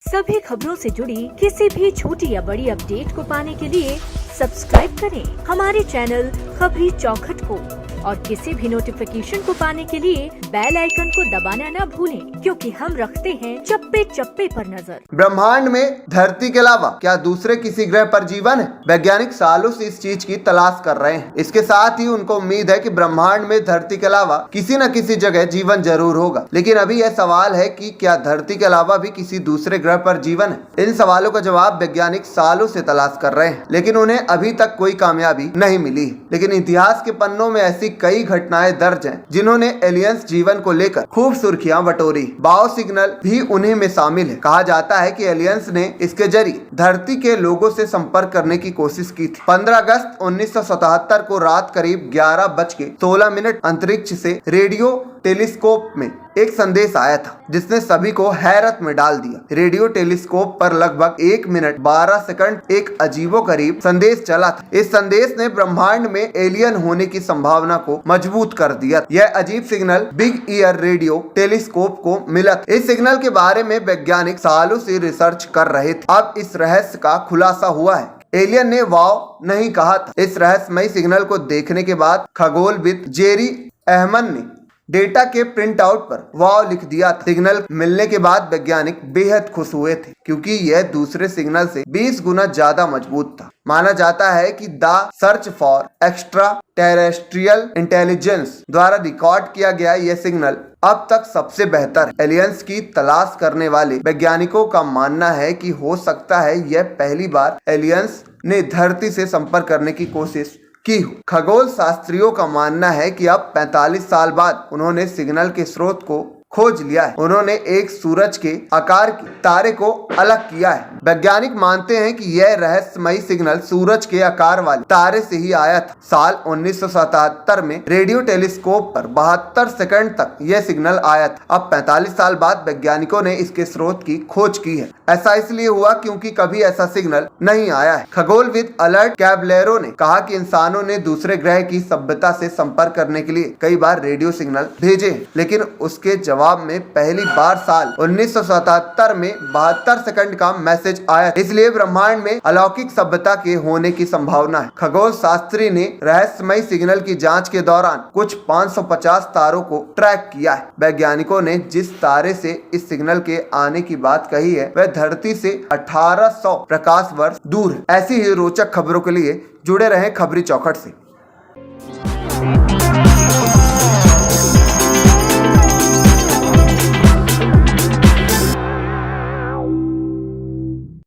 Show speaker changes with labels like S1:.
S1: सभी खबरों से जुड़ी किसी भी छोटी या बड़ी अपडेट को पाने के लिए सब्सक्राइब करें हमारे चैनल खबरी चौखट को और किसी भी नोटिफिकेशन को पाने के लिए बेल आइकन को दबाना न भूलें, क्योंकि हम रखते हैं चप्पे चप्पे पर नजर।
S2: ब्रह्मांड में धरती के अलावा क्या दूसरे किसी ग्रह पर जीवन है? वैज्ञानिक सालों से इस चीज की तलाश कर रहे हैं। इसके साथ ही उनको उम्मीद है कि ब्रह्मांड में धरती के अलावा किसी न किसी जगह जीवन जरूर होगा। लेकिन अभी यह सवाल है कि क्या धरती के अलावा भी किसी दूसरे ग्रह पर जीवन है? इन सवालों का जवाब वैज्ञानिक सालों से तलाश कर रहे हैं, लेकिन उन्हें अभी तक कोई कामयाबी नहीं मिली। लेकिन इतिहास के पन्नों में ऐसी कई घटनाएं दर्ज हैं जिन्होंने एलियंस जीवन को लेकर खूब सुर्खियां बटोरी। बायो सिग्नल भी उन्हीं में शामिल है। कहा जाता है कि एलियंस ने इसके जरिए धरती के लोगों से संपर्क करने की कोशिश की थी। 15 अगस्त 1977 को रात करीब 11:16 अंतरिक्ष से रेडियो टेलीस्कोप में एक संदेश आया था जिसने सभी को हैरत में डाल दिया। रेडियो टेलीस्कोप पर लगभग 1 मिनट 12 सेकंड एक अजीबोगरीब संदेश चला था। इस संदेश ने ब्रह्मांड में एलियन होने की संभावना को मजबूत कर दिया। यह अजीब signal big year radio telescope को मिला था। इस सिग्नल के बारे में वैज्ञानिक सालों से रिसर्च कर रहे थे। अब इस रहस्य का खुलासा हुआ है। एलियन ने वाव नहीं कहा था। इस रहस्यमयी सिग्नल को देखने के बाद खगोलविद जेरी अहमन ने डेटा के प्रिंट आउट पर वाव लिख दिया था। सिग्नल मिलने के बाद वैज्ञानिक बेहद खुश हुए थे, क्योंकि यह दूसरे सिग्नल से 20 गुना ज्यादा मजबूत था। माना जाता है कि the search for extra terrestrial intelligence द्वारा रिकॉर्ड किया गया यह सिग्नल अब तक सबसे बेहतर है। एलियंस की तलाश करने वाले वैज्ञानिकों का मानना है कि हो सकता है यह पहली बार एलियंस ने धरती से संपर्क करने की कोशिश की। खगोल शास्त्रियों का मानना है कि अब 45 साल बाद उन्होंने सिग्नल के स्रोत को खोज लिया है। उन्होंने एक सूरज के आकार के तारे को अलग किया है। वैज्ञानिक मानते हैं कि यह रहस्यमयी सिग्नल सूरज के आकार वाले तारे से ही आया था। साल 1977 में रेडियो टेलीस्कोप पर 72 सेकंड तक यह सिग्नल आया था। अब 45 साल बाद वैज्ञानिकों ने इसके स्रोत की खोज की है। ऐसा इसलिए हुआ क्योंकि कभी ऐसा सिग्नल नहीं आया है। खगोलविद अलर्ट कैबलेरो ने कहा कि इंसानों ने दूसरे ग्रह की सभ्यता से संपर्क करने के लिए कई बार रेडियो सिग्नल भेजे, लेकिन उसके जवाब में पहली बार साल 1977 में 72 सेकंड का मैसेज आया। इसलिए ब्रह्मांड में अलौकिक सभ्यता के होने की संभावना है। खगोल शास्त्री ने रहस्यमयी सिग्नल की जांच के दौरान कुछ 550 तारों को ट्रैक किया है। वैज्ञानिकों ने जिस तारे से इस सिग्नल के आने की बात कही है वह धरती से 1800 प्रकाश वर्ष दूर है। ऐसी ही रोचक खबरों के लिए जुड़े रहें खबरी चौखट से।